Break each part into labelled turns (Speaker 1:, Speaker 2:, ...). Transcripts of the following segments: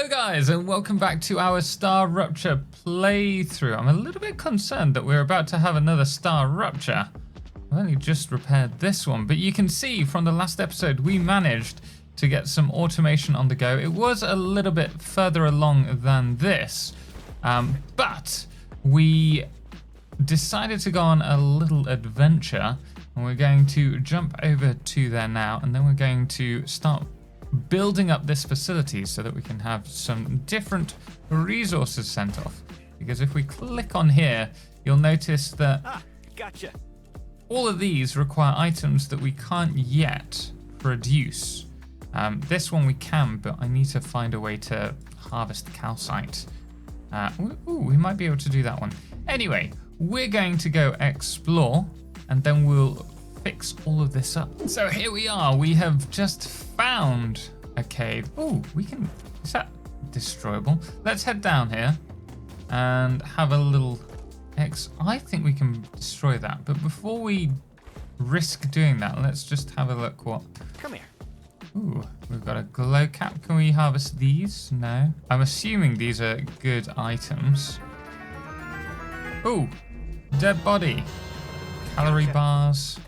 Speaker 1: Hello guys and welcome back to our StarRupture playthrough. I'm a little bit concerned that we're about to have another StarRupture. I've only just repaired this one, but you can see from the last episode we managed to get some automation on the go. It was a little bit further along than this, but we decided to go on a little adventure and we're going to jump over to there now, and then we're going to start building up this facility so that we can have some different resources sent off. Because if we click on here, you'll notice that
Speaker 2: Gotcha.
Speaker 1: all of these require items that we can't yet produce. This one we can, but I need to find a way to harvest calcite. We might be able to do that one. Anyway, we're going to go explore and then we'll fix all of this up. So here we are. We have just found a cave. Oh, we can, is that destroyable? Let's head down here and have a little I think we can destroy that, but before we risk doing that, let's just have a look what.
Speaker 2: Come here.
Speaker 1: Ooh, we've got a glow cap. Can we harvest these? No. I'm assuming these are good items. Ooh, dead body. Calorie bars.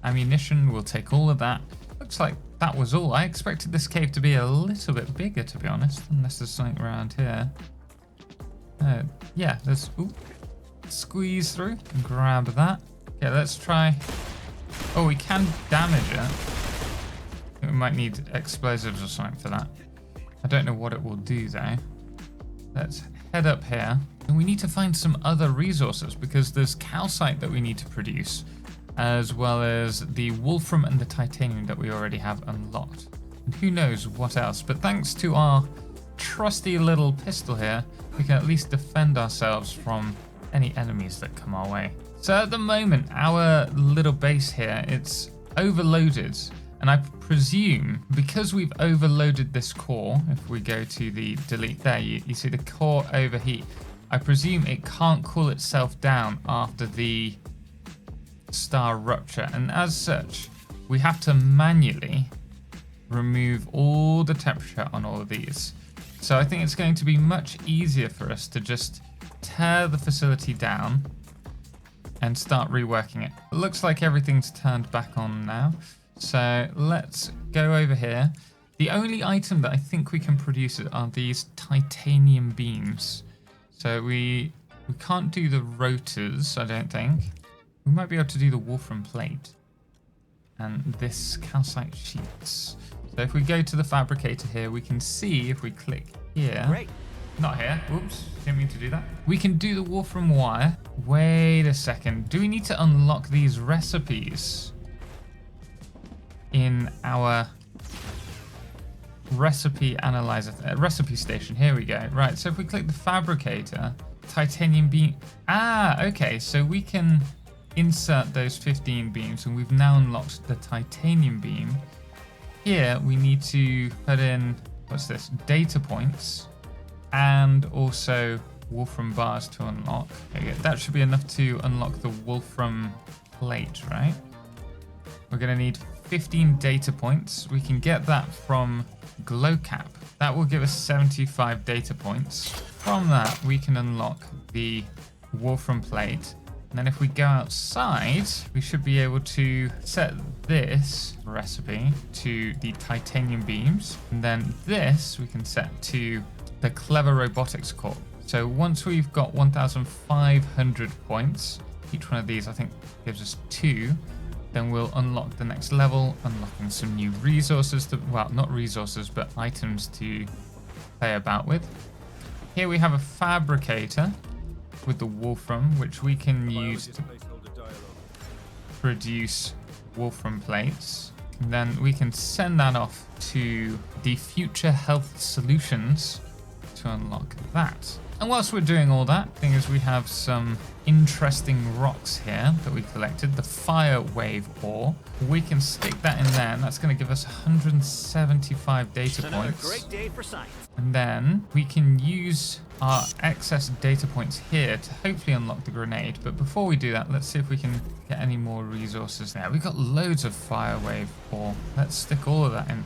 Speaker 1: Ammunition, we'll take all of that. Looks like that was all. I expected this cave to be a little bit bigger, to be honest, unless there's something around here. Yeah, there's, ooh, squeeze through and grab that. Okay, let's try. Oh, we can damage it. We might need explosives or something for that. I don't know what it will do though. Let's head up here. And we need to find some other resources because there's calcite that we need to produce, as well as the wolfram and the titanium that we already have unlocked. And who knows what else, but thanks to our trusty little pistol here, we can at least defend ourselves from any enemies that come our way. So at the moment, our little base here, it's overloaded. And I presume because we've overloaded this core, if we go to the delete there, you see the core overheat. I presume it can't cool itself down after the StarRupture, and as such we have to manually remove all the temperature on all of these. So I think it's going to be much easier for us to just tear the facility down and start reworking it. It looks like everything's turned back on now, so let's go over here. The only item that I think we can produce are these titanium beams, so we can't do the rotors, I don't think. We might be able to do the wolfram plate and this calcite sheets. So if we go to the fabricator here, we can see if we click here.
Speaker 2: Great.
Speaker 1: Not here. Whoops. Didn't mean to do that. We can do the wolfram wire. Wait a second. Do we need to unlock these recipes in our recipe analyzer, recipe station? Here we go. Right. So if we click the fabricator, titanium beam. Okay. So we can insert those 15 beams, and we've now unlocked the titanium beam. Here we need to put in, what's this, data points and also wolfram bars to unlock. Okay, that should be enough to unlock the wolfram plate, right? We're going to need 15 data points. We can get that from glow cap. That will give us 75 data points. From that we can unlock the wolfram plate. And then if we go outside, we should be able to set this recipe to the titanium beams. And then this we can set to the clever robotics core. So once we've got 1,500 points, each one of these I think gives us 2, then we'll unlock the next level, unlocking some new resources to, well, not resources, but items to play about with. Here we have a fabricator with the wolfram, which we can use to produce wolfram plates. And then we can send that off to the Future Health Solutions to unlock that. And whilst we're doing all that, thing is we have some interesting rocks here that we collected, the fire wave ore. We can stick that in there, and that's going to give us 175 data points.
Speaker 2: Great day for science.
Speaker 1: And then we can use our excess data points here to hopefully unlock the grenade. But before we do that, let's see if we can get any more resources there. We've got loads of fire wave ore. Let's stick all of that in.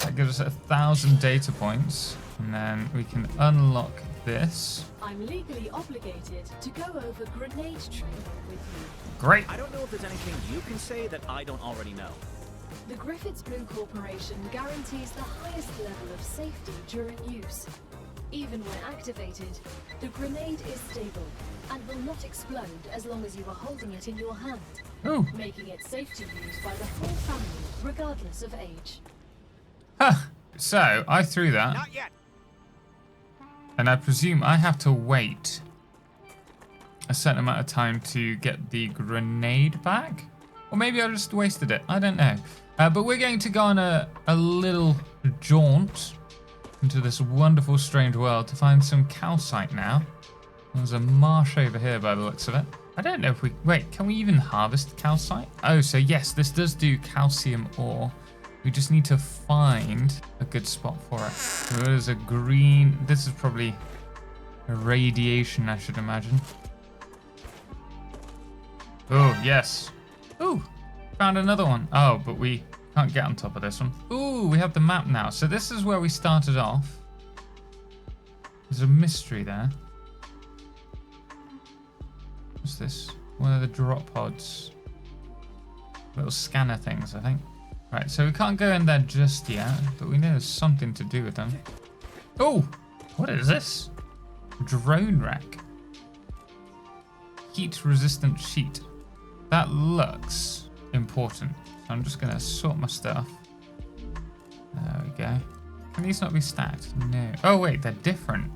Speaker 1: That gives us 1,000 data points. And then we can unlock this.
Speaker 2: I'm legally obligated to go over grenade training with you.
Speaker 1: Great.
Speaker 3: I don't know if there's anything you can say that I don't already know.
Speaker 2: The Griffiths Blue Corporation guarantees the highest level of safety during use. Even when activated, the grenade is stable and will not explode as long as you are holding it in your hand,
Speaker 1: Ooh.
Speaker 2: making it safe to use by the whole family, regardless of age.
Speaker 1: Huh. So, I threw that.
Speaker 3: Not yet.
Speaker 1: And I presume I have to wait a certain amount of time to get the grenade back? Or maybe I just wasted it. I don't know. But we're going to go on a little jaunt into this wonderful, strange world to find some calcite now. There's a marsh over here by the looks of it. I don't know if we... Wait, can we even harvest calcite? Oh, so yes, this does do calcium ore. We just need to find a good spot for it. So there's a green... This is probably a radiation, I should imagine. Oh, yes. Ooh, found another one. Oh, but we can't get on top of this one. Ooh, we have the map now. So this is where we started off. There's a mystery there. What's this? One of the drop pods. Little scanner things, I think. Right, so we can't go in there just yet, but we know there's something to do with them. Oh, what is this? Drone rack. Heat-resistant sheet. That looks important. So I'm just gonna sort my stuff. There we go. Can these not be stacked? No. Oh wait, they're different.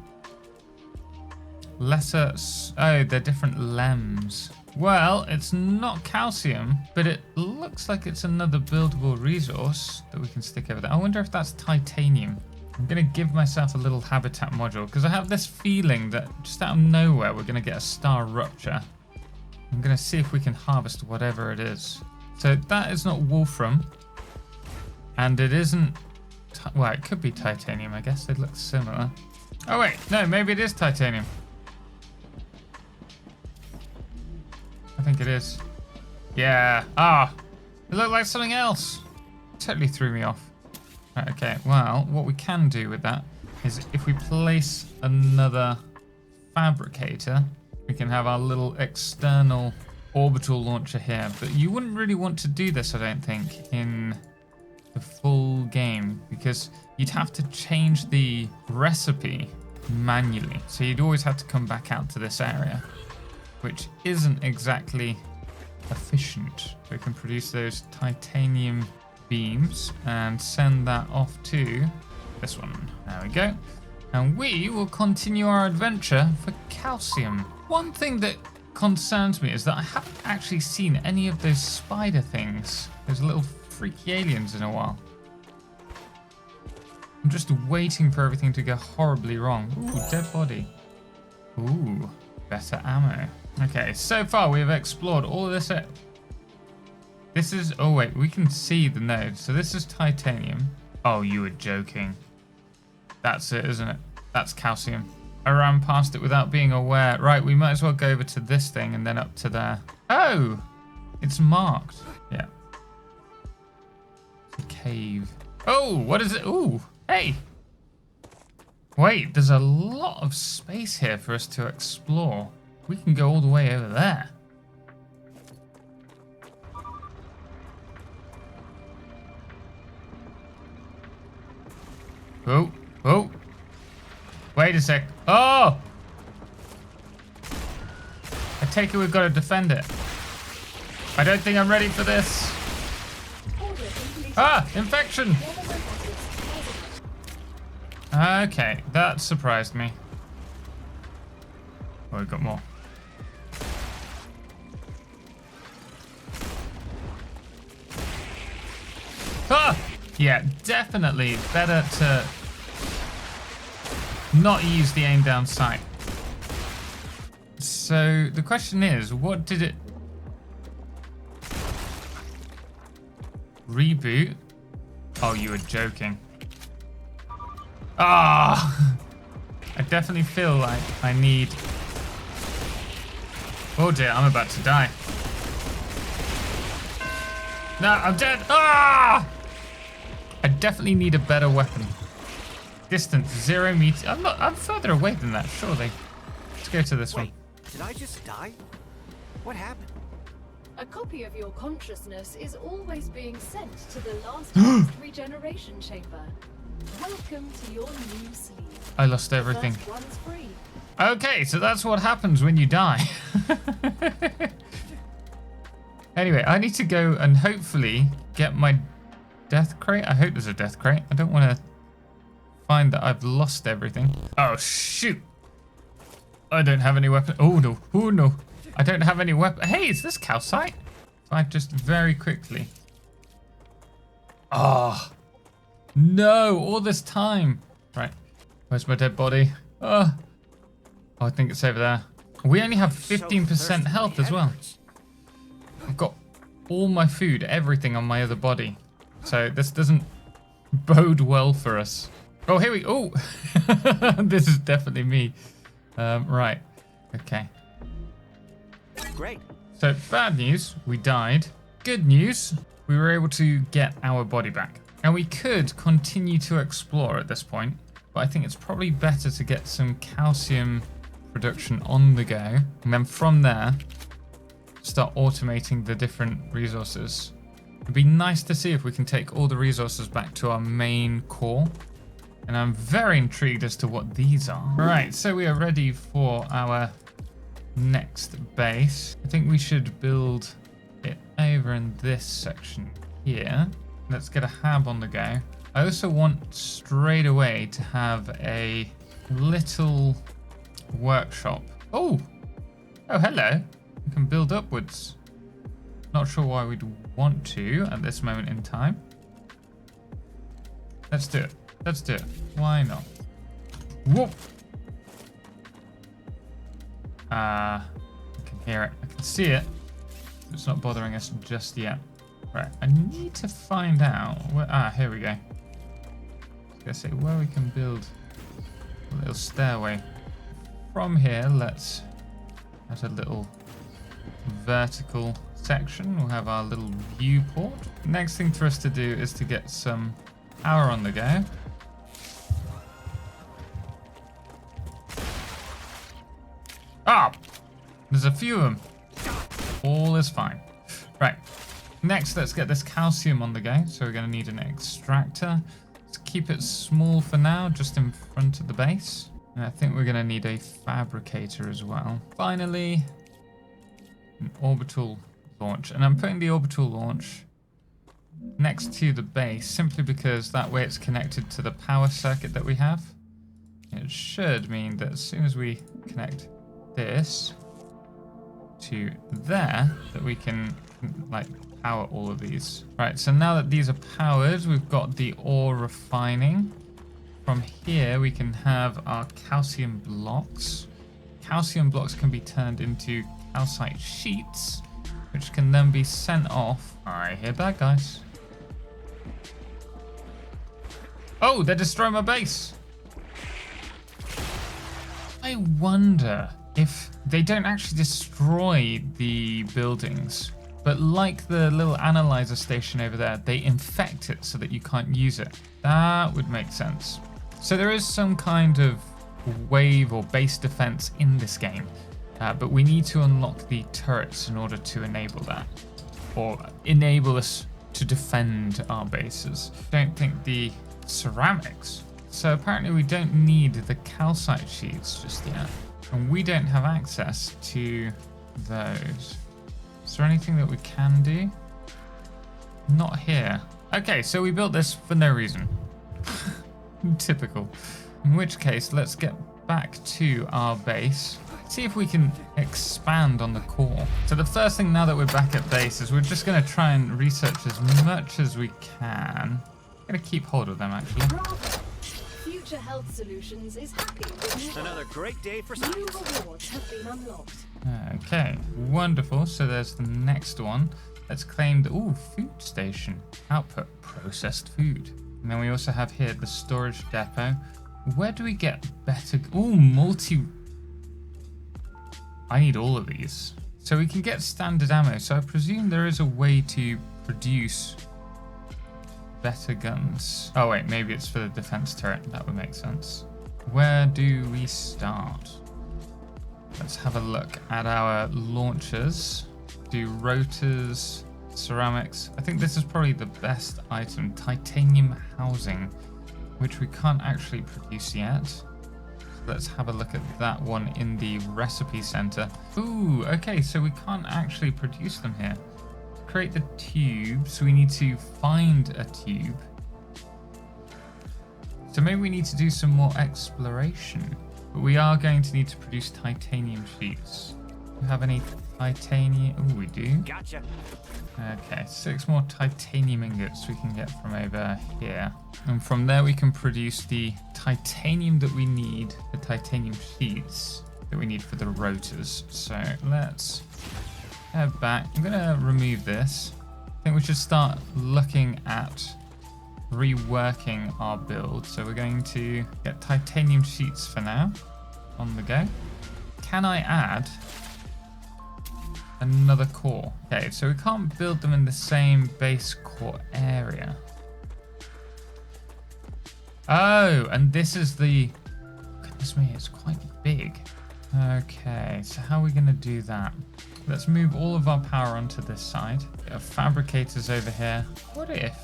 Speaker 1: Lesser. Oh, they're different lems. Well, it's not calcium, but it looks like it's another buildable resource that we can stick over there. I wonder if that's titanium. I'm gonna give myself a little habitat module because I have this feeling that just out of nowhere we're gonna get a StarRupture. I'm gonna see if we can harvest whatever it is. So that is not wolfram, and it isn't. Well, it could be titanium. I guess they look similar. Oh wait, no, maybe it is titanium. I think it is. Yeah. Ah, it looked like something else. Totally threw me off. Right, okay, well, what we can do with that is if we place another fabricator, we can have our little external orbital launcher here. But you wouldn't really want to do this, I don't think, in the full game because you'd have to change the recipe manually. So you'd always have to come back out to this area, which isn't exactly efficient. We can produce those titanium beams and send that off to this one. There we go. And we will continue our adventure for calcium. One thing that concerns me is that I haven't actually seen any of those spider things, those little freaky aliens, in a while. I'm just waiting for everything to go horribly wrong. Ooh, dead body. Ooh, better ammo. Okay, so far we have explored all of this. This is, oh wait, we can see the node. So this is titanium. Oh, you were joking. That's it, isn't it? That's calcium. I ran past it without being aware. Right, we might as well go over to this thing and then up to there. Oh, it's marked. Yeah. It's a cave. Oh, what is it? Ooh, hey. Wait, there's a lot of space here for us to explore. We can go all the way over there. Oh, oh. Wait a sec. Oh! I take it we've got to defend it. I don't think I'm ready for this. Ah, infection. Okay, that surprised me. Oh, we've got more. Ah! Yeah, definitely better to not use the aim down sight. So the question is, what did it reboot? Oh, you were joking. Ah! I definitely feel like I need... Oh dear, I'm about to die. No, I'm dead. Ah! I definitely need a better weapon. Distance 0 meters. I'm further away than that, surely. Let's go to this one.
Speaker 3: Wait, did I just die? What happened?
Speaker 2: A copy of your consciousness is always being sent to the last regeneration chamber. Welcome to your new sleep.
Speaker 1: I lost everything.
Speaker 2: The first one's free.
Speaker 1: Okay, so that's what happens when you die. Anyway, I need to go and hopefully get my death crate. I hope there's a death crate. I don't want to find that I've lost everything. Oh, shoot. I don't have any weapon. Oh, no. Oh, no. I don't have any weapon. Hey, is this calcite? If I just very quickly. Oh, no. All this time. Right. Where's my dead body? Oh, I think it's over there. We only have 15% health as well. I've got all my food, everything on my other body. So this doesn't bode well for us. Oh, here we go. Oh, this is definitely me. Right. Okay.
Speaker 3: Great.
Speaker 1: So bad news, we died. Good news, we were able to get our body back. And we could continue to explore at this point, but I think it's probably better to get some calcium production on the go. And then from there, start automating the different resources. It'd be nice to see if we can take all the resources back to our main core. And I'm very intrigued as to what these are. Right, so we are ready for our next base. I think we should build it over in this section here. Let's get a hab on the go. I also want straight away to have a little workshop. Oh, hello. We can build upwards. Not sure why we'd want to at this moment in time. Let's do it. Let's do it. Why not? Whoop. I can hear it. I can see it. It's not bothering us just yet. Right. I need to find out where. Here we go. I was gonna say where we can build a little stairway. From here, let's add a little vertical section. We'll have our little viewport. Next thing for us to do is to get some power on the go. Ah! There's a few of them. All is fine. Right. Next, let's get this calcium on the go. So we're going to need an extractor. Let's keep it small for now, just in front of the base. And I think we're going to need a fabricator as well. Finally, an orbital launch. And I'm putting the orbital launch next to the base simply because that way it's connected to the power circuit that we have. It should mean that as soon as we connect this to there, that we can like power all of these. Right, so now that these are powered, we've got the ore refining. From here, we can have our calcium blocks. Calcium blocks can be turned into calcite sheets, which can then be sent off. I hear bad guys. Oh, they're destroying my base. I wonder if they don't actually destroy the buildings, but like the little analyzer station over there, they infect it so that you can't use it. That would make sense. So there is some kind of wave or base defense in this game, but we need to unlock the turrets in order to enable that, or enable us to defend our bases. Don't think the ceramics. So apparently we don't need the calcite sheets just yet, and we don't have access to those. Is there anything that we can do? Not here. Okay, so we built this for no reason. Typical. In which case, let's get back to our base. See if we can expand on the core. So the first thing now that we're back at base is we're just going to try and research as much as we can. I'm going to keep hold of them, actually.
Speaker 2: Future Health Solutions is happy with you.
Speaker 3: Another great day for
Speaker 2: New
Speaker 3: science.
Speaker 2: rewards have been unlocked.
Speaker 1: Okay, wonderful. So there's the next one. Let's claim the food station. Output processed food. And then we also have here the storage depot. Where do we get better? Multi. I need all of these. So we can get standard ammo. So I presume there is a way to produce better guns. Oh wait, maybe it's for the defense turret. That would make sense. Where do we start? Let's have a look at our launchers. Do rotors, ceramics. I think this is probably the best item. Titanium housing, which we can't actually produce yet. So let's have a look at that one in the recipe center. Ooh, okay, so we can't actually produce them here. To create the tubes, we need to find a tube. So maybe we need to do some more exploration. But we are going to need to produce titanium sheets. Do we have any titanium? Oh, we do.
Speaker 3: Gotcha.
Speaker 1: Okay, 6 more titanium ingots we can get from over here. And from there we can produce the titanium that we need, the titanium sheets that we need for the rotors. So let's head back. I'm going to remove this. I think we should start looking at reworking our build. So we're going to get titanium sheets for now. On the go. Can I add another core? Okay, so we can't build them in the same base core area. Oh, and this is the... Goodness me, it's quite big. Okay, so how are we going to do that? Let's move all of our power onto this side. We have fabricators over here. What if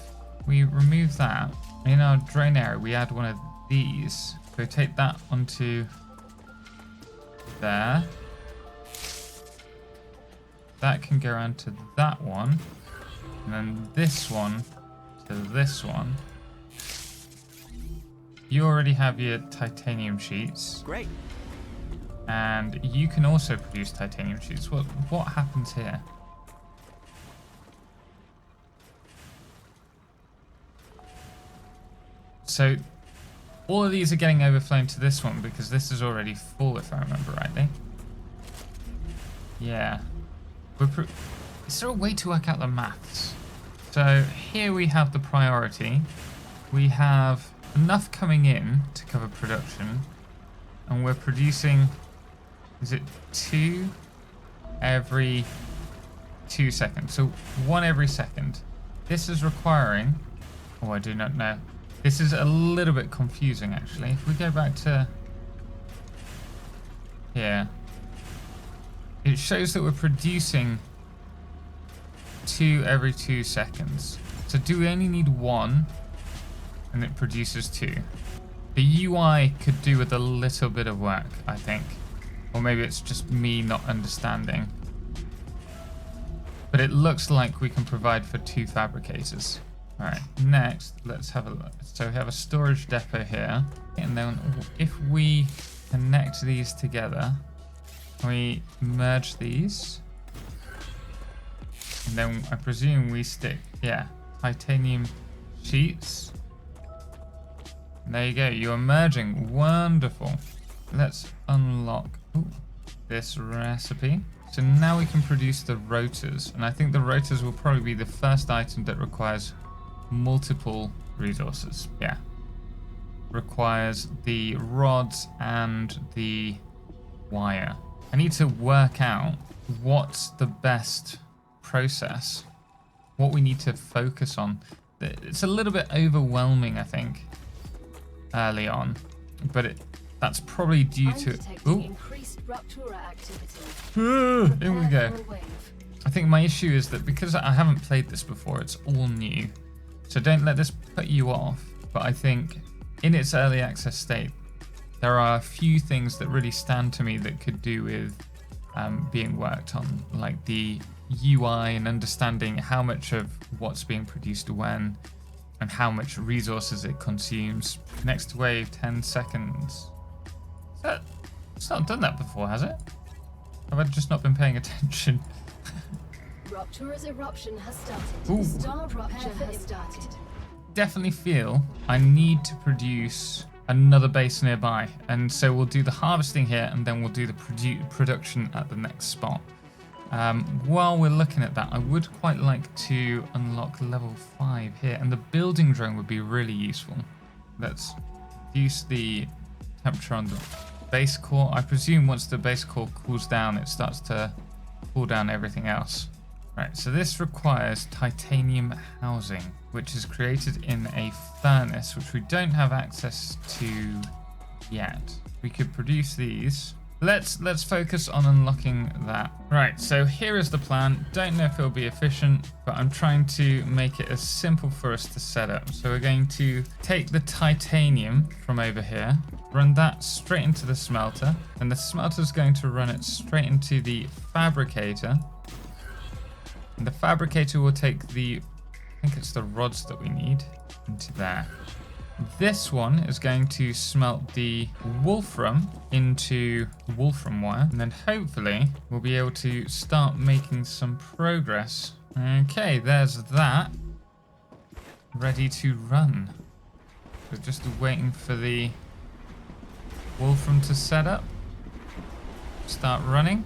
Speaker 1: we remove that? In our drain area, we add one of these. So we take that onto there. That can go around to that one. And then this one to this one. You already have your titanium sheets.
Speaker 3: Great.
Speaker 1: And you can also produce titanium sheets. What happens here? So all of these are getting overflown to this one because this is already full, if I remember rightly. Yeah. Is there a way to work out the maths? So here we have the priority. We have enough coming in to cover production. And we're producing, is it 2 every 2 seconds? So 1 every second. This is requiring, oh, I do not know. This is a little bit confusing, actually. If we go back to here, it shows that we're producing 2 every 2 seconds. So do we only need 1 and it produces 2? The UI could do with a little bit of work, I think. Or maybe it's just me not understanding. But it looks like we can provide for 2 fabricators. Alright, next, let's have a look. So we have a storage depot here. And then if we connect these together, we merge these. And then I presume we stick, yeah, titanium sheets. And there you go, you are merging. Wonderful. Let's unlock this recipe. So now we can produce the rotors. And I think the rotors will probably be the first item that requires multiple resources. Yeah. Requires the rods and the wire. I need to work out what's the best process, what we need to focus on. It's a little bit overwhelming, I think, early on, but that's probably due to
Speaker 2: increased Rupture activity.
Speaker 1: Here we go. I think my issue is that because I haven't played this before, it's all new. So don't let this put you off. But I think in its early access state, there are a few things that really stand to me that could do with being worked on, like the UI and understanding how much of what's being produced when and how much resources it consumes. Next wave, 10 seconds. It's not done that before, has it? Have I just not been paying attention?
Speaker 2: Rupture's eruption has started.
Speaker 1: Ooh.
Speaker 2: StarRupture has started.
Speaker 1: Definitely feel I need to produce another base nearby, and so we'll do the harvesting here and then we'll do the production at the next spot. While we're looking at that, I would quite like to unlock level 5 here, and the building drone would be really useful. Let's reduce the temperature on the base core. I presume once the base core cools down, it starts to cool down everything else. Right, so this requires titanium housing, which is created in a furnace, which we don't have access to yet. We could produce these. Let's focus on unlocking that. Right, so here is the plan. Don't know if it'll be efficient, but I'm trying to make it as simple for us to set up. So we're going to take the titanium from over here, run that straight into the smelter, and the smelter is going to run it straight into the fabricator. And the fabricator will take the, I think it's the rods that we need, into there. This one is going to smelt the wolfram into wolfram wire, and then hopefully we'll be able to start making some progress. Okay, there's that. Ready to run. We're just waiting for the wolfram to set up. Start running.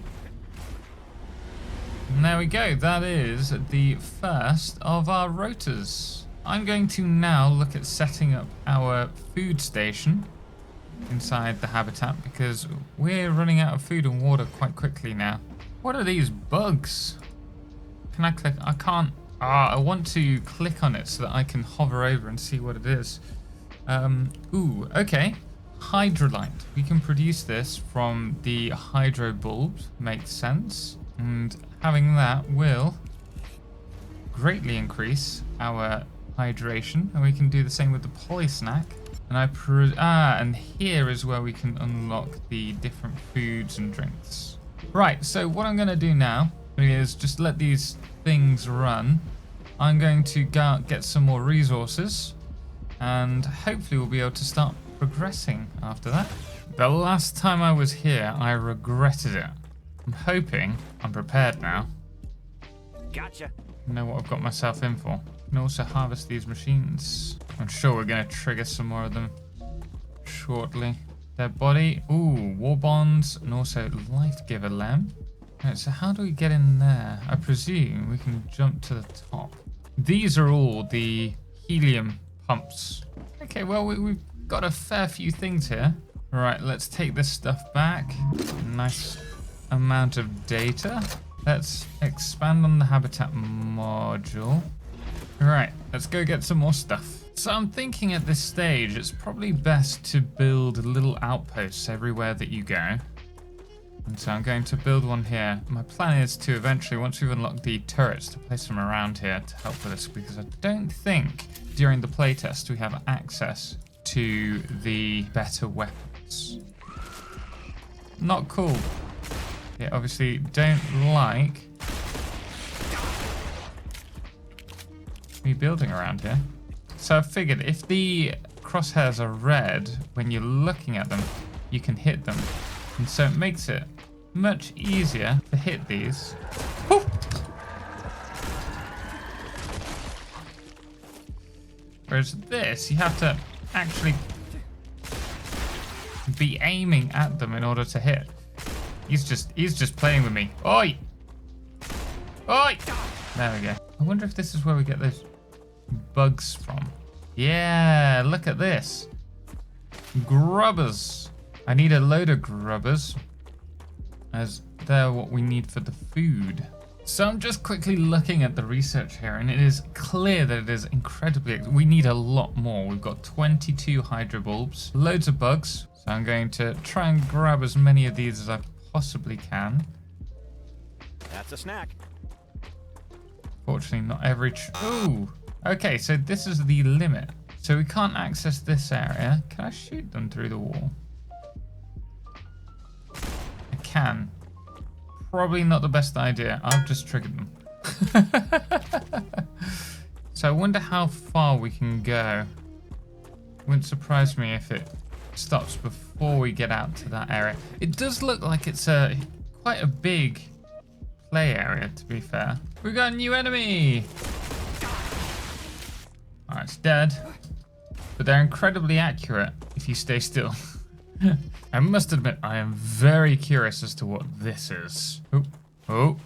Speaker 1: And there we go. That is the first of our rotors. I'm going to now look at setting up our food station inside the habitat because we're running out of food and water quite quickly now. What are these bugs? Can I click? I can't. I want to click on it so that I can hover over and see what it is. Ooh, okay. Hydrolite. We can produce this from the hydro bulbs. Makes sense. And having that will greatly increase our hydration, and we can do the same with the poly snack. And and here is where we can unlock the different foods and drinks. Right, so what I'm going to do now is just let these things run. I'm going to go out, get some more resources, and hopefully we'll be able to start progressing after that. The last time I was here, I regretted it. I'm hoping I'm prepared now.
Speaker 3: Gotcha.
Speaker 1: I know what I've got myself in for. I can also harvest these machines. I'm sure we're going to trigger some more of them shortly. Their body, ooh, war bonds, and also life giver lem. Right, so how do we get in there? I presume we can jump to the top. These are all the helium pumps. Okay, well, we've got a fair few things here. Right, let's take this stuff back. Nice amount of data. Let's expand on the habitat module. Right, let's go get some more stuff. So I'm thinking at this stage, it's probably best to build little outposts everywhere that you go. And so I'm going to build one here. My plan is to eventually, once we've unlocked the turrets, to place them around here to help with this, because I don't think during the playtest we have access to the better weapons. Not cool. They obviously don't like me building around here. So I figured if the crosshairs are red, when you're looking at them, you can hit them. And so it makes it much easier to hit these. Woo! Whereas this, you have to actually be aiming at them in order to hit. He's just playing with me. Oi! Oi! There we go. I wonder if this is where we get those bugs from. Yeah, look at this. Grubbers. I need a load of grubbers, as they're what we need for the food. So I'm just quickly looking at the research here, and it is clear that it is incredibly... We need a lot more. We've got 22 hydro bulbs, loads of bugs. So I'm going to try and grab as many of these as I possibly can.
Speaker 3: That's a snack.
Speaker 1: Fortunately, not every... Ooh! Okay, so this is the limit. So we can't access this area. Can I shoot them through the wall? I can. Probably not the best idea. I've just triggered them. So I wonder how far we can go. Wouldn't surprise me if it stops before we get out to that area. It does look like it's quite a big play area, to be fair. We got a new enemy! Alright, it's dead. But they're incredibly accurate if you stay still. I must admit, I am very curious as to what this is. Oh, oh,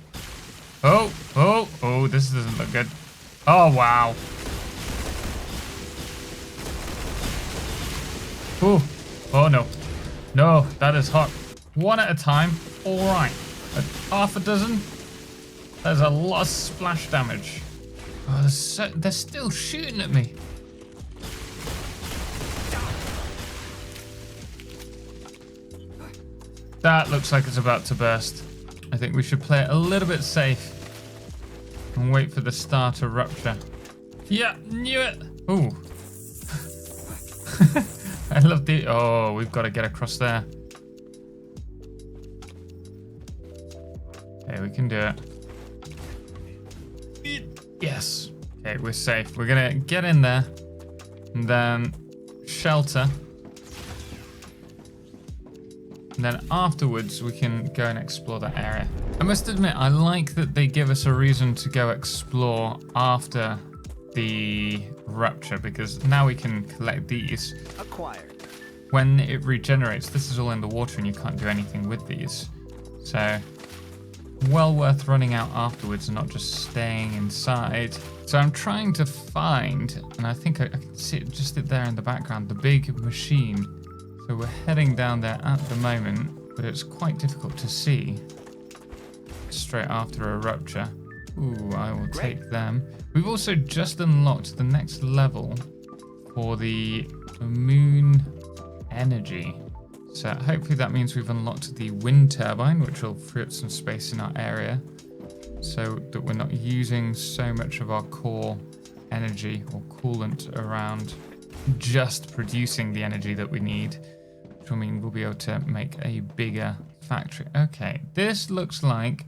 Speaker 1: oh, oh, oh, this doesn't look good. Oh, wow. Oh, oh no. No, that is hot. One at a time. All right. Half a dozen. There's a lot of splash damage. Oh, they're still shooting at me. That looks like it's about to burst. I think we should play it a little bit safe and wait for the star to rupture. Yeah, knew it. Ooh. I love the... Oh, we've got to get across there. Okay, we can do it. Yes. Okay, we're safe. We're going to get in there and then shelter. And then afterwards, we can go and explore that area. I must admit, I like that they give us a reason to go explore after the rupture, because now we can collect these.
Speaker 3: Acquired.
Speaker 1: When it regenerates, this is all in the water and you can't do anything with these. So, well worth running out afterwards and not just staying inside. So I'm trying to find, and I think I can see it just there in the background, the big machine. So we're heading down there at the moment, but it's quite difficult to see straight after a rupture. Ooh, I will take them. We've also just unlocked the next level for the moon energy. So hopefully that means we've unlocked the wind turbine, which will free up some space in our area so that we're not using so much of our core energy or coolant around just producing the energy that we need, which will mean we'll be able to make a bigger factory. Okay, this looks like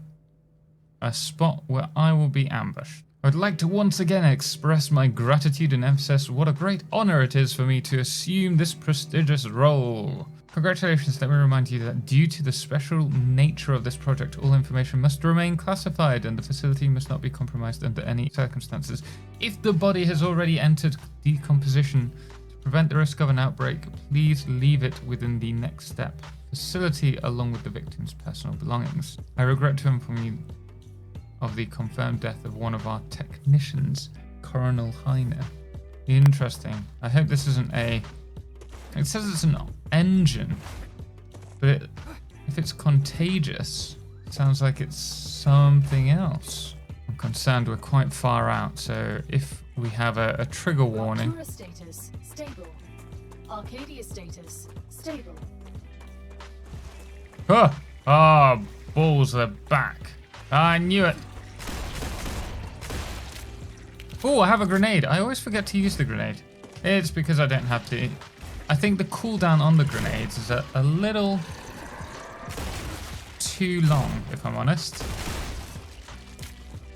Speaker 1: a spot where I will be ambushed. I would like to once again express my gratitude and emphasize what a great honor it is for me to assume this prestigious role. Congratulations, let me remind you that due to the special nature of this project, all information must remain classified and the facility must not be compromised under any circumstances. If the body has already entered decomposition, to prevent the risk of an outbreak, please leave it within the next step facility along with the victim's personal belongings. I regret to inform you of the confirmed death of one of our technicians, Coronel Heiner. Interesting. I hope this isn't a... It says it's an engine, but if it's contagious, it sounds like it's something else. I'm concerned we're quite far out, so if we have a trigger warning...
Speaker 2: Rupture status, stable. Arcadia status, stable.
Speaker 1: Oh, oh, balls, they're back. I knew it. Oh, I have a grenade. I always forget to use the grenade. It's because I don't have to. I think the cooldown on the grenades is a little too long, if I'm honest.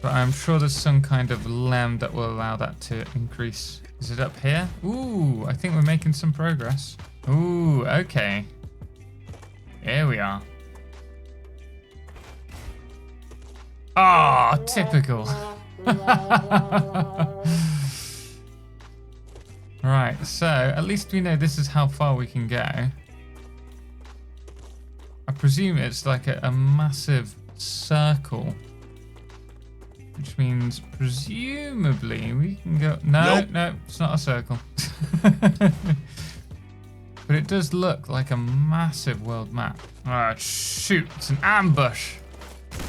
Speaker 1: But I'm sure there's some kind of lem that will allow that to increase. Is it up here? Ooh, I think we're making some progress. Ooh, okay. Here we are. Ah, oh, typical. Right, so at least we know this is how far we can go. I presume it's like a massive circle, which means presumably we can go... No, nope. No, it's not a circle. But it does look like a massive world map. Ah, shoot, it's an ambush. You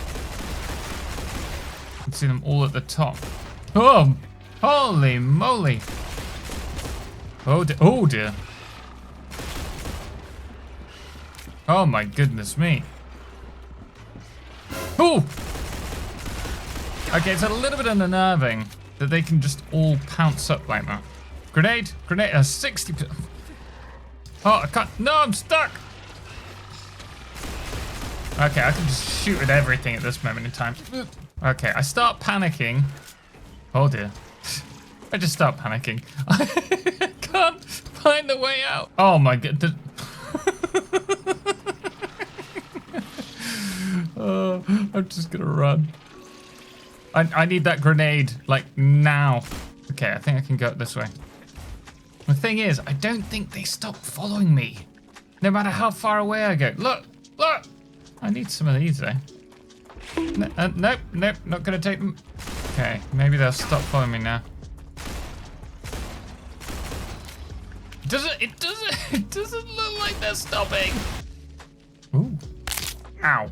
Speaker 1: can see them all at the top. Oh, holy moly. Oh dear. Oh dear. Oh my goodness me. Oh! Okay, it's a little bit unnerving that they can just all pounce up like that. Grenade, grenade, 60%. Oh, I can't. No, I'm stuck. Okay, I can just shoot at everything at this moment in time. Okay, I start panicking. Oh dear. I just start panicking. I can't find the way out. Oh my god. Oh, I'm just gonna run. I need that grenade, like, now. Okay, I think I can go this way. The thing is, I don't think they stop following me, no matter how far away I go. Look, look! I need some of these, though. Nope, nope, not gonna take them. Okay, maybe they'll stop following me now. It doesn't look like they're stopping. Ooh. Ow.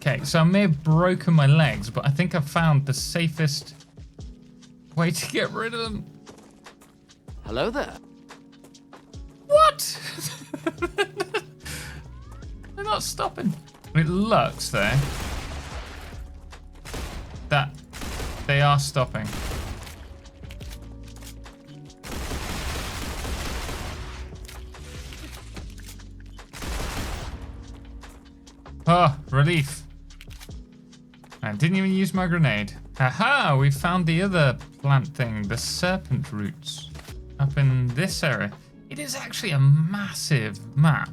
Speaker 1: Okay, so I may have broken my legs, but I think I've found the safest way to get rid of them.
Speaker 4: Hello there.
Speaker 1: What? They're not stopping. It looks though that they are stopping. Oh, relief. I didn't even use my grenade. Aha, we found the other plant thing, the serpent roots, up in this area. It is actually a massive map.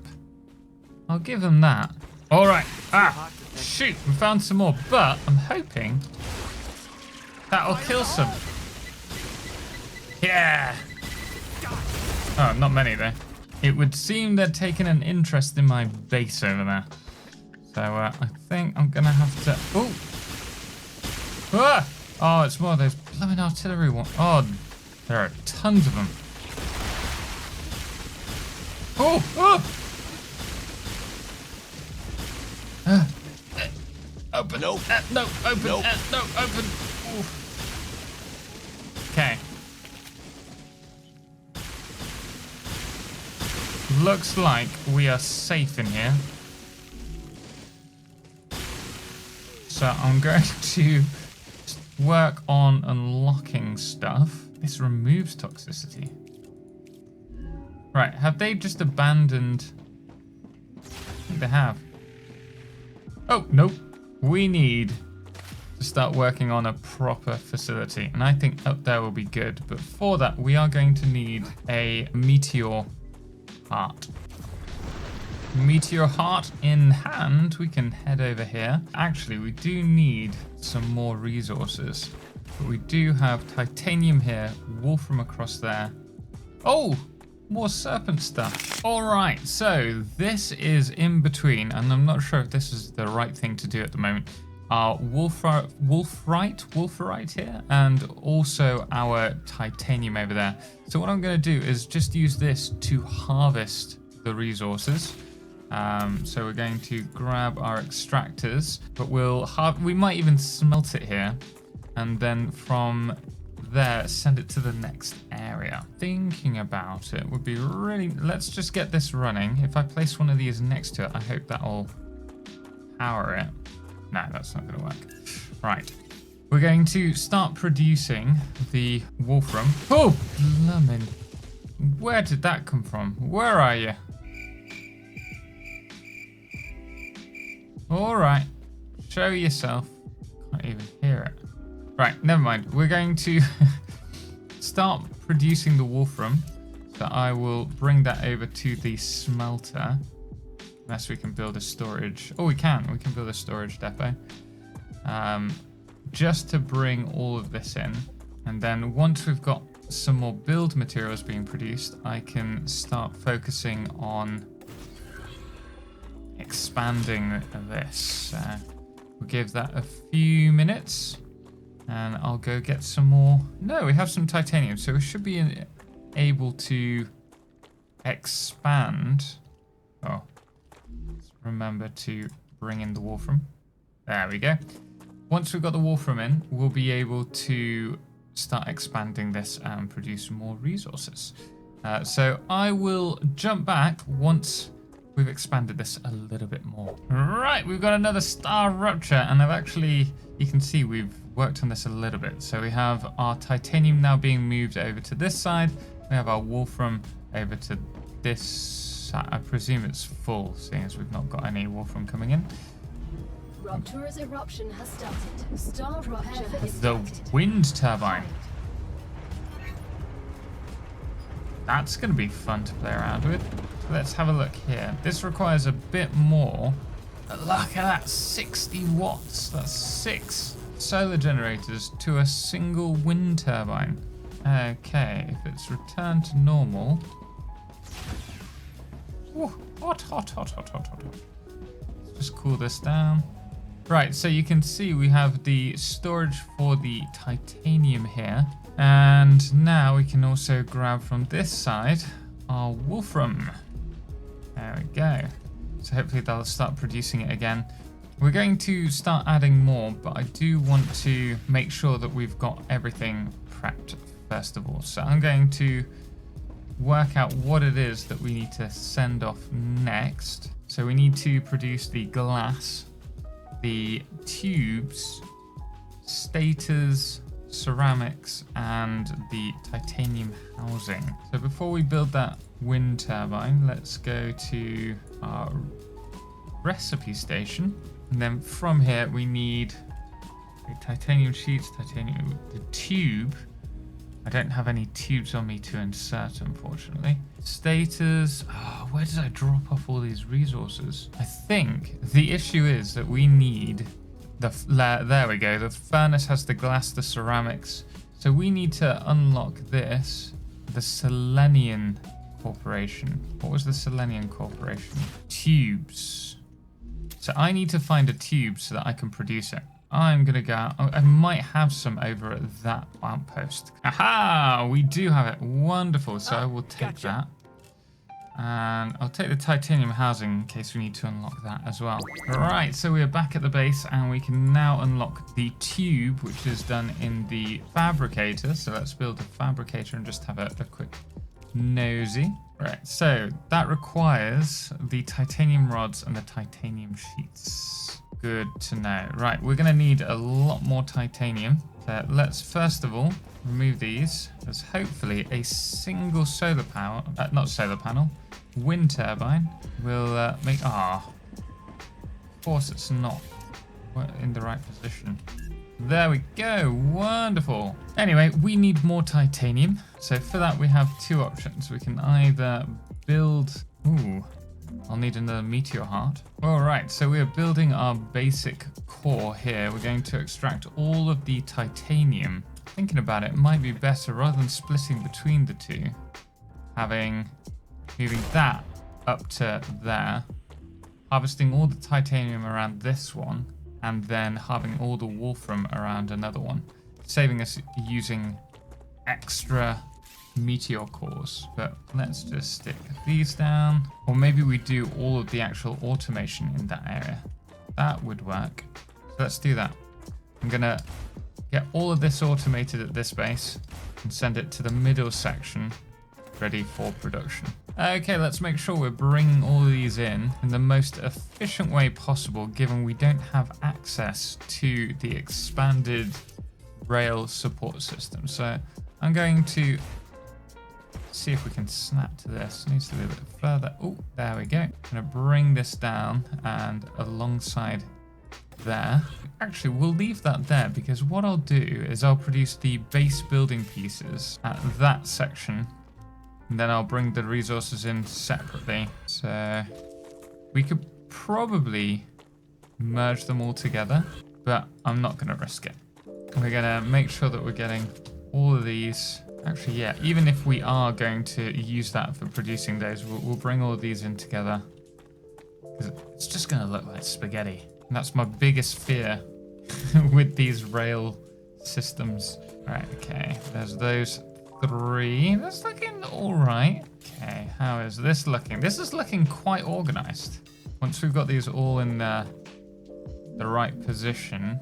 Speaker 1: I'll give them that. All right. Ah, shoot, we found some more, but I'm hoping that'll kill some. Yeah. Oh, not many though. It would seem they're taking an interest in my base over there. So I think I'm gonna have to. Oh. Ah! Oh, it's more of those blooming artillery ones. Oh, there are tons of them. Oh! Oh! Open.
Speaker 3: Nope.
Speaker 1: No, open.
Speaker 3: Nope.
Speaker 1: No, open. Ooh. Okay. Looks like we are safe in here. So I'm going to work on unlocking stuff. This removes toxicity. Right, have they just abandoned? I think they have. Oh, nope. We need to start working on a proper facility. And I think up there will be good. But for that, we are going to need a meteor heart. Meteor heart in hand, we can head over here. Actually, we do need some more resources. But we do have titanium here, wolfram across there. Oh, more serpent stuff. All right, so this is in between, and I'm not sure if this is the right thing to do at the moment. Our wolfrite here, and also our titanium over there. So what I'm going to do is just use this to harvest the resources. So we're going to grab our extractors, but we might even smelt it here, and then from there send it to the next area. Thinking about it would be really, let's just get this running. If I place one of these next to it, I hope that will power it. No, that's not going to work. Right, we're going to start producing the wolfram. Oh, blimmin'. Where did that come from? Where are you? All right, show yourself. Can't even hear it. Right, never mind. We're going to start producing the wolfram. So I will bring that over to the smelter. Unless we can build a storage. Oh, we can. We can build a storage depot. Just to bring all of this in. And then once we've got some more build materials being produced, I can start focusing on expanding this. We'll give that a few minutes and I'll go get some more. No, we have some titanium, so we should be able to expand. Oh, let's remember to bring in the wolfram. There we go. Once we've got the wolfram in, we'll be able to start expanding this and produce more resources. So I will jump back once we've expanded this a little bit more. Right, we've got another StarRupture, and I've actually, you can see we've worked on this a little bit. So we have our titanium now being moved over to this side. We have our wolfram over to this side. I presume it's full, seeing as we've not got any wolfram coming in.
Speaker 2: Rupture's eruption has started. StarRupture is
Speaker 1: The wind turbine. That's going to be fun to play around with. So let's have a look here. This requires a bit more. But look at that, 60 watts. That's 6 solar generators to a single wind turbine. Okay, if it's returned to normal. Ooh, hot. Let's just cool this down. Right, so you can see we have the storage for the titanium here. And now we can also grab from this side our wolfram. There we go. So hopefully they'll start producing it again. We're going to start adding more, but I do want to make sure that we've got everything prepped first of all. So I'm going to work out what it is that we need to send off next. So we need to produce the glass, the tubes, stators, ceramics, and the titanium housing. So before we build that wind turbine, let's go to our recipe station. And then from here, we need the titanium sheets, the tube. I don't have any tubes on me to insert, unfortunately. Stators. Oh, where did I drop off all these resources? I think the issue is that we need there we go. The furnace has the glass, the ceramics. So we need to unlock this. The Selenian Corporation. What was the Selenian Corporation? Tubes. So I need to find a tube so that I can produce it. I'm going to go out. I might have some over at that outpost. Aha! We do have it. Wonderful. So I will take that. And I'll take the titanium housing in case we need to unlock that as well. Right, so we are back at the base and we can now unlock the tube, which is done in the fabricator. So let's build a fabricator and just have a quick nosy. Right, so that requires the titanium rods and the titanium sheets. Good to know. Right, we're going to need a lot more titanium. So let's first of all remove these. There's hopefully a single solar power, not solar panel, wind turbine will make. Of course, it's not in the right position. There we go. Wonderful. Anyway, we need more titanium. So for that, we have two options. We can either build. Ooh. I'll need another meteor heart. All right, so we are building our basic core here. We're going to extract all of the titanium. Thinking about it, it might be better rather than splitting between the two, moving that up to there, harvesting all the titanium around this one, and then having all the wolfram around another one, saving us using extra meteor cores. But let's just stick these down, or maybe we do all of the actual automation in that area. That would work. So let's do that. I'm gonna get all of this automated at this base and send it to the middle section ready for production. Okay, let's make sure we're bringing all of these in the most efficient way possible, given we don't have access to the expanded rail support system. So I'm going to see if we can snap to this. It needs to be a bit further. Oh, there we go. I'm going to bring this down and alongside there. Actually, we'll leave that there because what I'll do is I'll produce the base building pieces at that section, and then I'll bring the resources in separately. So we could probably merge them all together, but I'm not going to risk it. We're going to make sure that we're getting all of these. Actually, yeah, even if we are going to use that for producing those, we'll bring all of these in together, because it's just going to look like spaghetti. And that's my biggest fear with these rail systems. Right, okay, there's those three. That's looking all right. Okay, how is this looking? This is looking quite organized. Once we've got these all in the right position,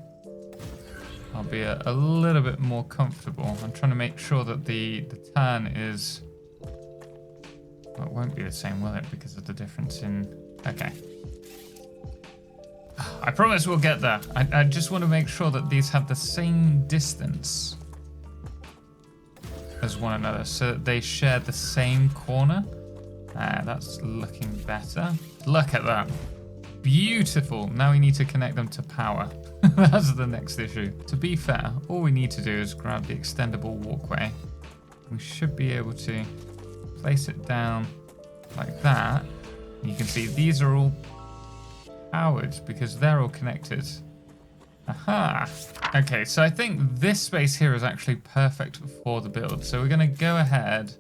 Speaker 1: I'll be a little bit more comfortable. I'm trying to make sure that the turn is... Well, it won't be the same, will it? Because of the difference in... Okay. I promise we'll get there. I just want to make sure that these have the same distance as one another, so that they share the same corner. That's looking better. Look at that. Beautiful. Now we need to connect them to power. That's the next issue. To be fair, all we need to do is grab the extendable walkway. We should be able to place it down like that. And you can see these are all powered because they're all connected. Aha! Okay, so I think this space here is actually perfect for the build. So we're going to go ahead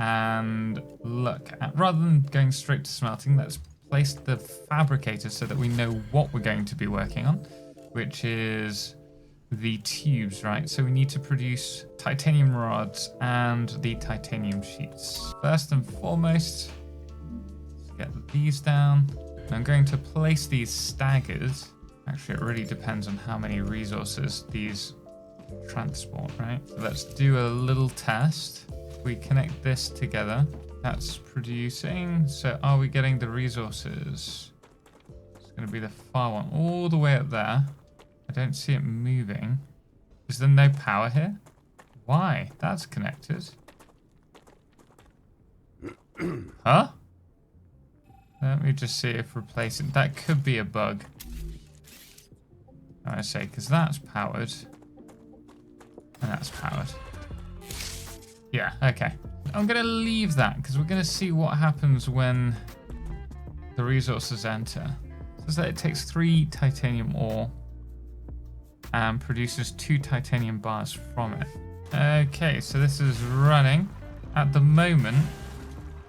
Speaker 1: and look at, rather than going straight to smelting, let's place the fabricator so that we know what we're going to be working on, which is the tubes, right? So we need to produce titanium rods and the titanium sheets. First and foremost, let's get these down. I'm going to place these staggered Actually, it really depends on how many resources these transport, right? So let's do a little test. If we connect this together, that's producing. So are we getting the resources? It's going to be the far one all the way up there. I don't see it moving. Is there no power here? Why? That's connected. Huh? Let me just see if replacing... That could be a bug. I say, because that's powered. And that's powered. Yeah, okay. I'm going to leave that, because we're going to see what happens when the resources enter. So it takes 3 titanium ore and produces 2 titanium bars from it. Okay, so this is running. At the moment,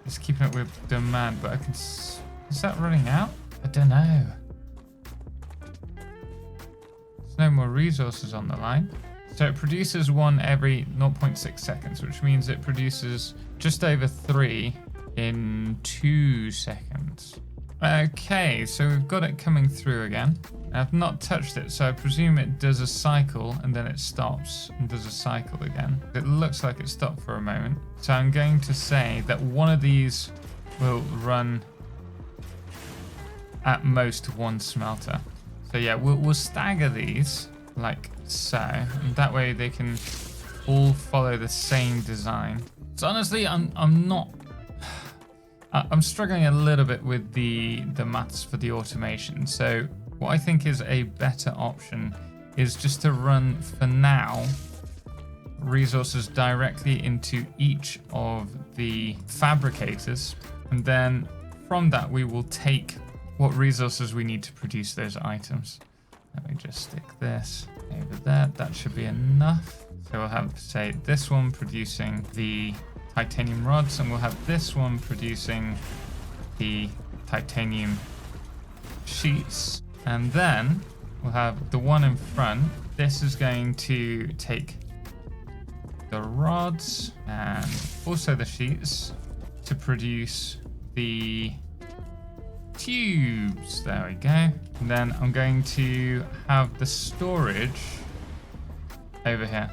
Speaker 1: it's keeping up with demand, but I can... Is that running out? I don't know. There's no more resources on the line. So it produces 1 every 0.6 seconds, which means it produces just over 3 in 2 seconds. Okay, so we've got it coming through again. I've not touched it, so I presume it does a cycle and then it stops and does a cycle again. It looks like it stopped for a moment. So I'm going to say that one of these will run at most 1 smelter. So yeah, we'll stagger these like so, and that way they can all follow the same design. So honestly, I'm struggling a little bit with the maths for the automation. So what I think is a better option is just to run, for now, resources directly into each of the fabricators. And then from that, we will take what resources we need to produce those items. Let me just stick this over there. That should be enough. So we'll have, say, this one producing the titanium rods, and we'll have this one producing the titanium sheets. And then we'll have the one in front. This is going to take the rods and also the sheets to produce the tubes. There we go. And then I'm going to have the storage over here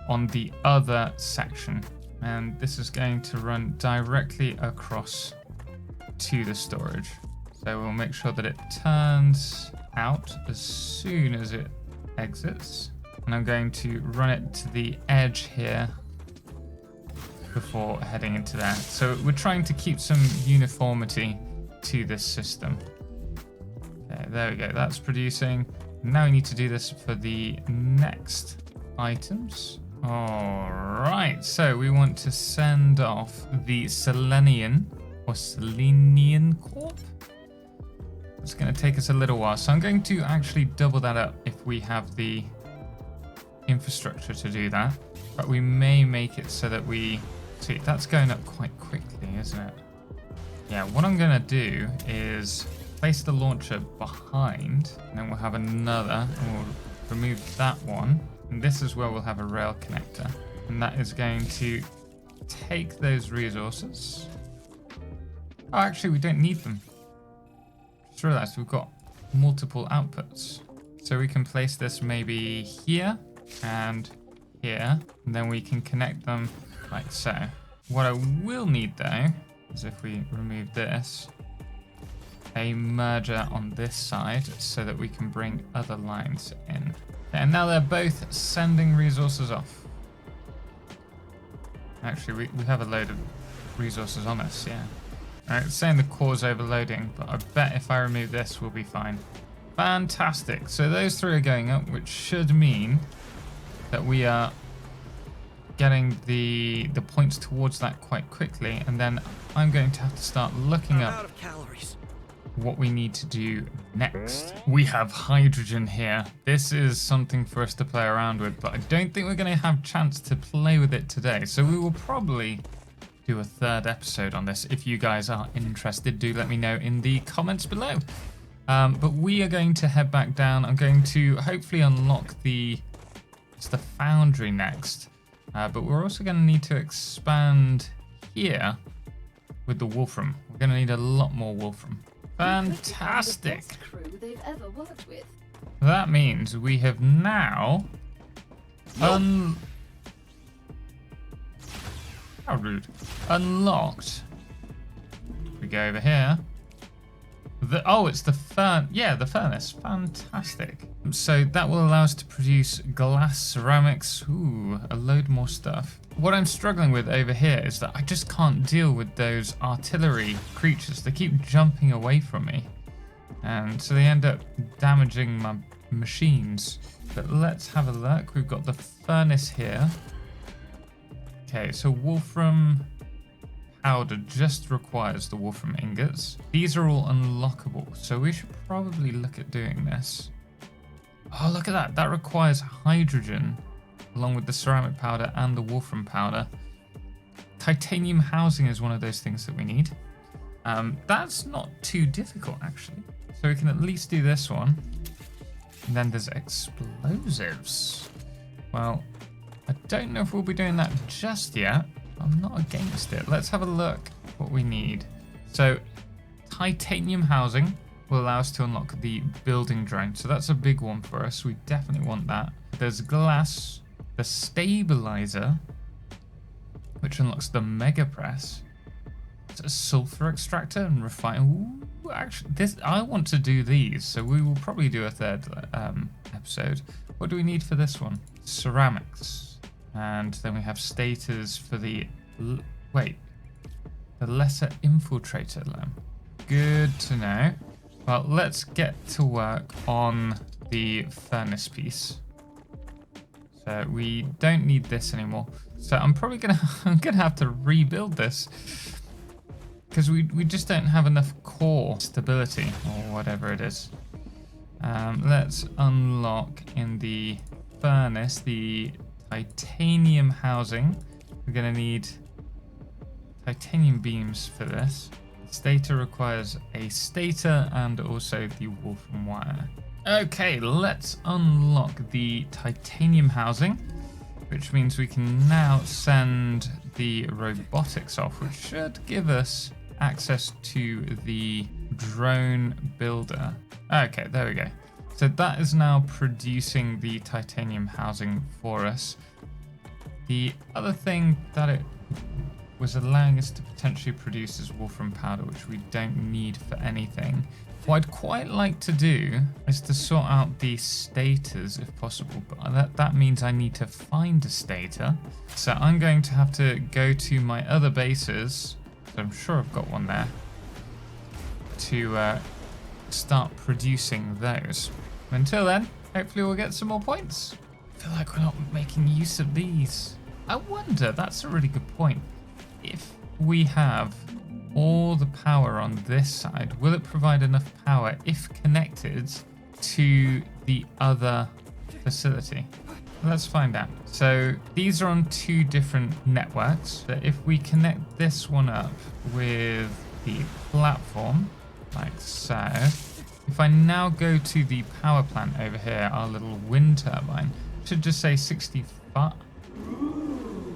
Speaker 1: on the other section. And this is going to run directly across to the storage. So we'll make sure that it turns out as soon as it exits. And I'm going to run it to the edge here before heading into there. So we're trying to keep some uniformity to this system. Okay, there we go. That's producing. Now we need to do this for the next items. All right. So we want to send off the Selenian Corp. It's going to take us a little while. So I'm going to actually double that up if we have the infrastructure to do that. But we may make it so that we... See, that's going up quite quickly, isn't it? Yeah, what I'm going to do is place the launcher behind, and then we'll have another, and we'll remove that one. And this is where we'll have a rail connector. And that is going to take those resources. Oh, actually, we don't need them. Just realized we've got multiple outputs. So we can place this maybe here and here, and then we can connect them like so. What I will need though, is if we remove this, a merger on this side so that we can bring other lines in. Okay, and now they're both sending resources off. Actually, we have a load of resources on us, yeah. All right, it's saying the core's overloading, but I bet if I remove this, we'll be fine. Fantastic. So those 3 are going up, which should mean that we are getting the points towards that quite quickly, and then I'm going to have to start looking up what we need to do next. We have hydrogen here. This is something for us to play around with, but I don't think we're going to have a chance to play with it today. So we will probably do a 3rd episode on this. If you guys are interested, do let me know in the comments below. But we are going to head back down. I'm going to hopefully unlock the foundry next. But we're also going to need to expand here with the wolfram. We're going to need a lot more wolfram. Fantastic.
Speaker 2: The best crew they've ever worked with.
Speaker 1: That means we have now how rude. Unlocked. We go over here. It's the the furnace. Fantastic. So that will allow us to produce glass, ceramics, a load more stuff. What I'm struggling with over here is that I just can't deal with those artillery creatures. They keep jumping away from me. And so they end up damaging my machines. But let's have a look. We've got the furnace here. Okay, so wolfram powder just requires the wolfram ingots. These are all unlockable, so we should probably look at doing this. Oh, look at that. That requires hydrogen along with the ceramic powder and the wolfram powder. Titanium housing is one of those things that we need. That's not too difficult, actually. So we can at least do this one. And then there's explosives. Well, I don't know if we'll be doing that just yet. I'm not against it. Let's have a look what we need. So titanium housing will allow us to unlock the building drone. So that's a big one for us. We definitely want that. There's glass, the stabilizer, which unlocks the mega press. It's a sulfur extractor and refine. Ooh, actually, I want to do these, so we will probably do a third episode. What do we need for this one? Ceramics, and then we have stators for the lesser infiltrator lamp. Good to know. Well, let's get to work on the furnace piece. So we don't need this anymore. So I'm probably gonna have to rebuild this because we just don't have enough core stability or whatever it is. Let's unlock in the furnace the titanium housing. We're gonna need titanium beams for this. Stator requires a stator and also the wolfram wire. Okay, let's unlock the titanium housing, which means we can now send the robotics off, which should give us access to the drone builder. Okay, there we go. So that is now producing the titanium housing for us. The other thing that it was allowing us to potentially produce is wolfram powder, which we don't need for anything. What I'd quite like to do is to sort out the stators if possible, but that means I need to find a stator. So I'm going to have to go to my other bases, so I'm sure I've got one there, to start producing those. Until then, hopefully we'll get some more points. I feel like we're not making use of these. I wonder, that's a really good point. If we have all the power on this side, will it provide enough power if connected to the other facility? Let's find out. So these are on two different networks. So if we connect this one up with the platform, like so, if I now go to the power plant over here, our little wind turbine, should just say 65.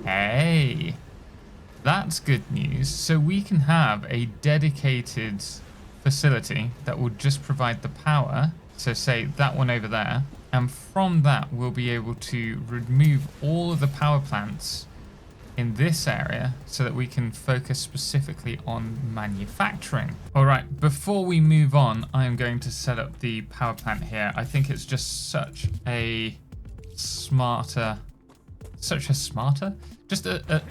Speaker 1: Hey, that's good news. So we can have a dedicated facility that will just provide the power. So say that one over there. And from that, we'll be able to remove all of the power plants in this area so that we can focus specifically on manufacturing. All right, before we move on, I'm going to set up the power plant here. I think it's just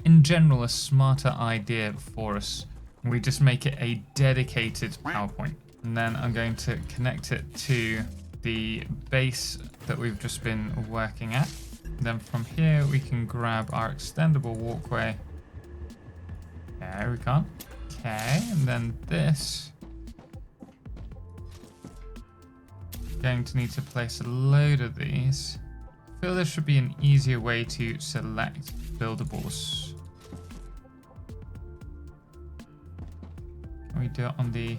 Speaker 1: in general, a smarter idea for us. We just make it a dedicated power point. And then I'm going to connect it to the base that we've just been working at. And then from here, we can grab our extendable walkway. There we go. Okay, and then this. Going to need to place a load of these. I feel there should be an easier way to select buildables. Can we do it on the...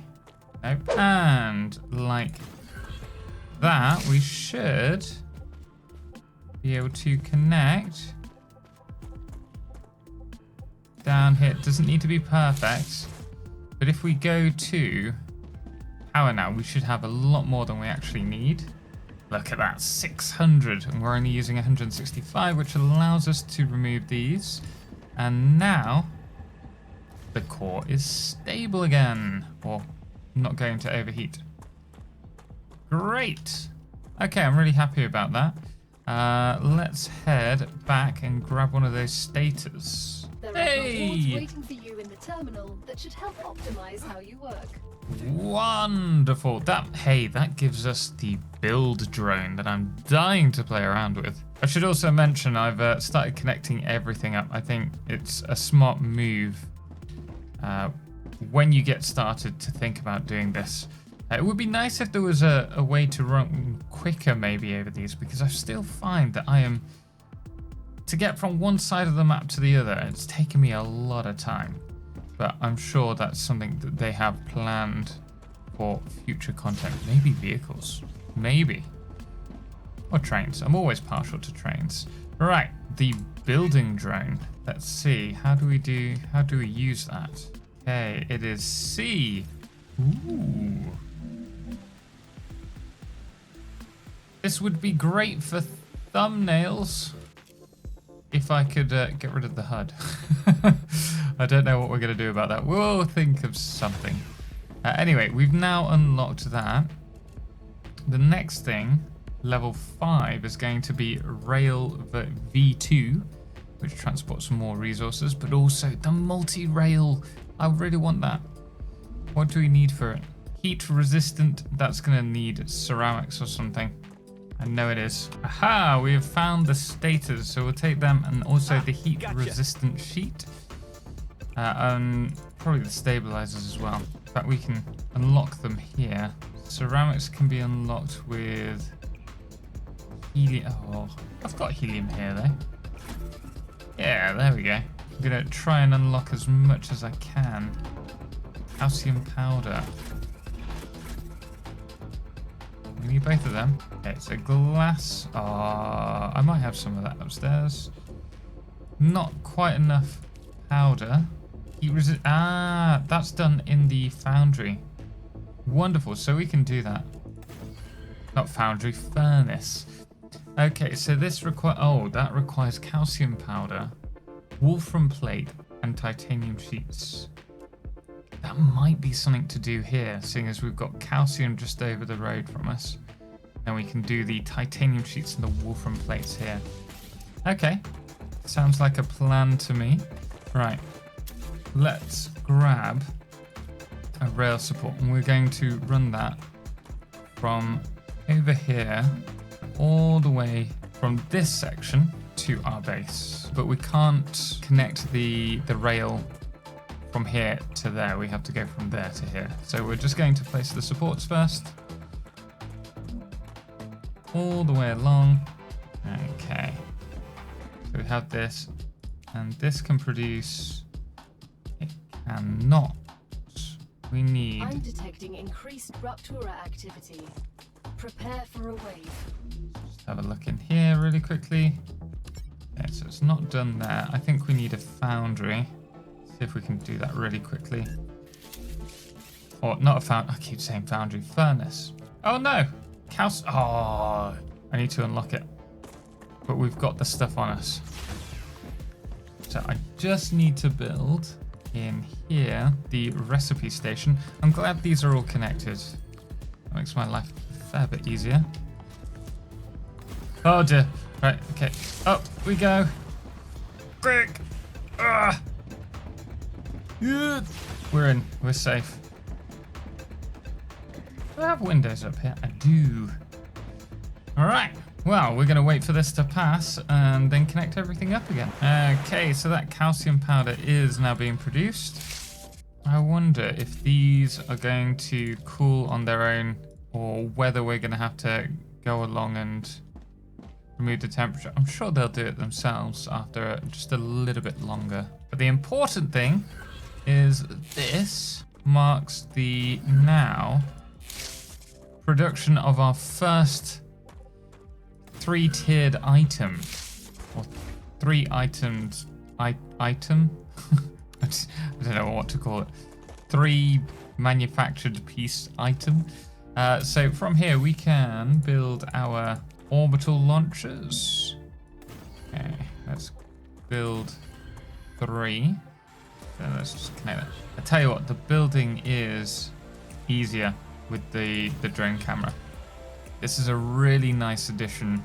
Speaker 1: Nope. And like that, we should be able to connect down here. It doesn't need to be perfect, but if we go to power now, we should have a lot more than we actually need. Look at that, 600, and we're only using 165, which allows us to remove these. And now the core is stable again, or not going to overheat. Great. Okay, I'm really happy about that. Let's head back and grab one of those stators.
Speaker 2: There are rewards waiting for you in the terminal that should help optimize how you work.
Speaker 1: Wonderful. That gives us the build drone that I'm dying to play around with. I should also mention I've started connecting everything up. I think it's a smart move when you get started to think about doing this. It would be nice if there was a way to run quicker maybe over these, because I still find that to get from one side of the map to the other, it's taken me a lot of time. But I'm sure that's something that they have planned for future content. Maybe vehicles, maybe. Or trains. I'm always partial to trains. Right, the building drone. Let's see, how do we use that? Okay, it is C. Ooh. This would be great for thumbnails if I could get rid of the HUD. I don't know what we're going to do about that. We'll think of something. Anyway, we've now unlocked that. The next thing, level 5, is going to be Rail V2, which transports more resources, but also the multi-rail. I really want that. What do we need for it? Heat resistant, that's going to need ceramics or something. I know it is. Aha, we have found the stators, so we'll take them, and also the heat resistant sheet. Probably the stabilizers as well. In fact, we can unlock them here. Ceramics can be unlocked with helium. Oh, I've got helium here though. Yeah, there we go. I'm gonna try and unlock as much as I can. Calcium powder. We need both of them. Okay, it's a glass. I might have some of that upstairs. Not quite enough powder. That's done in the foundry. Wonderful, so we can do that. Not foundry, furnace. Okay, so this that requires calcium powder, wolfram plate, and titanium sheets. That might be something to do here, seeing as we've got calcium just over the road from us. And we can do the titanium sheets and the wolfram plates here. Okay, sounds like a plan to me. Right. Let's grab a rail support, and we're going to run that from over here all the way from this section to our base. But we can't connect the rail from here to there. We have to go from there to here. So we're just going to place the supports first. All the way along. Okay. So we have this, and this can produce... Cannot. We need...
Speaker 2: I'm detecting increased Rupture activity. Prepare for a wave.
Speaker 1: Just have a look in here really quickly. Okay, so it's not done there. I think we need a foundry. See if we can do that really quickly. Or not a foundry. I keep saying foundry. Furnace. Oh no! I need to unlock it. But we've got the stuff on us. So I just need to build... in here, the recipe station. I'm glad these are all connected. That makes my life a fair bit easier. Oh dear. Right, okay. Up we go. Quick! Yeah. We're in. We're safe. Do I have windows up here? I do. Alright. Well, we're going to wait for this to pass and then connect everything up again. Okay, so that calcium powder is now being produced. I wonder if these are going to cool on their own, or whether we're going to have to go along and remove the temperature. I'm sure they'll do it themselves after just a little bit longer. But the important thing is this marks the now production of our first 3-tiered item, or 3 items, item? I don't know what to call it. 3 manufactured piece item. So from here we can build our orbital launchers. Okay, let's build 3. So let's just connect that. I tell you what, the building is easier with the drone camera. This is a really nice addition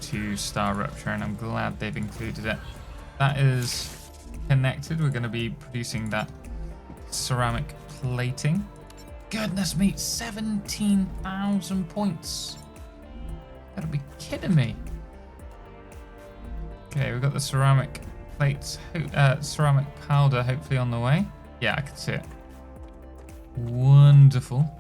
Speaker 1: to StarRupture, and I'm glad they've included it. That is connected. We're going to be producing that ceramic plating. Goodness me, 17,000 points. Gotta be kidding me. Okay, we've got the ceramic plates, ceramic powder hopefully on the way. Yeah, I can see it. Wonderful.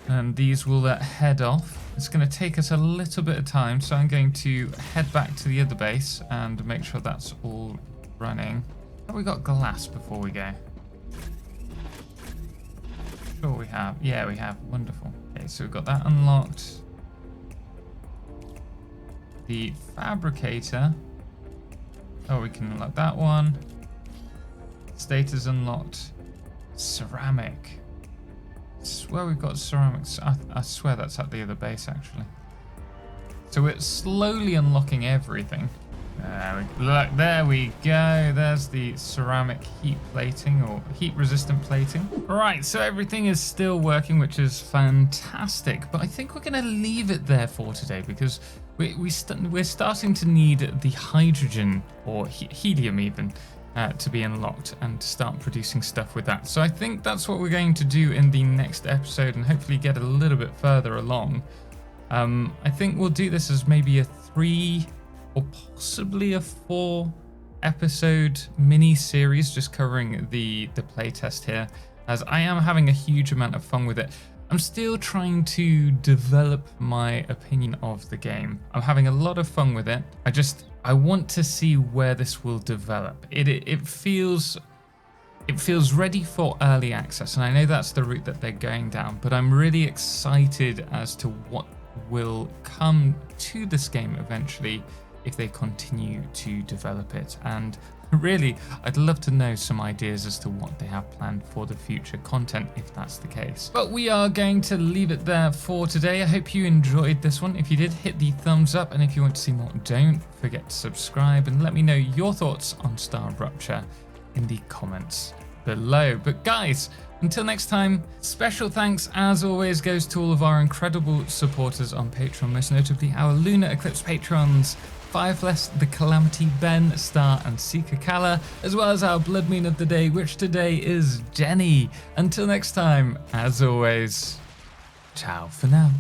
Speaker 1: And these will head off. It's going to take us a little bit of time, so I'm going to head back to the other base and make sure that's all running. Have we got glass before we go? Sure we have. Yeah, we have. Wonderful. Okay, so we've got that unlocked. The fabricator. Oh, we can unlock that one. Status unlocked. Ceramic. I swear we've got ceramics. I swear that's at the other base, actually. So we're slowly unlocking everything. Look, there we go. There's the ceramic heat plating or heat resistant plating. Right, so everything is still working, which is fantastic. But I think we're going to leave it there for today because we're starting to need the hydrogen or helium even to be unlocked and to start producing stuff with that. So I think that's what we're going to do in the next episode and hopefully get a little bit further along. I think we'll do this as maybe a 3 or possibly a 4 episode mini series just covering the playtest here, as I am having a huge amount of fun with it. I'm still trying to develop my opinion of the game. I'm having a lot of fun with it. I want to see where this will develop. It feels ready for early access, and I know that's the route that they're going down, but I'm really excited as to what will come to this game eventually if they continue to develop it. And really, I'd love to know some ideas as to what they have planned for the future content, if that's the case. But we are going to leave it there for today. I hope you enjoyed this one. If you did, hit the thumbs up, and if you want to see more, don't forget to subscribe and let me know your thoughts on StarRupture in the comments below. But guys, until next time, special thanks as always goes to all of our incredible supporters on Patreon, most notably our Lunar Eclipse patrons, Firefless, The Calamity, Ben, Star and Seeker Kala, as well as our Blood Moon of the day, which today is Jenny. Until next time, as always, ciao for now.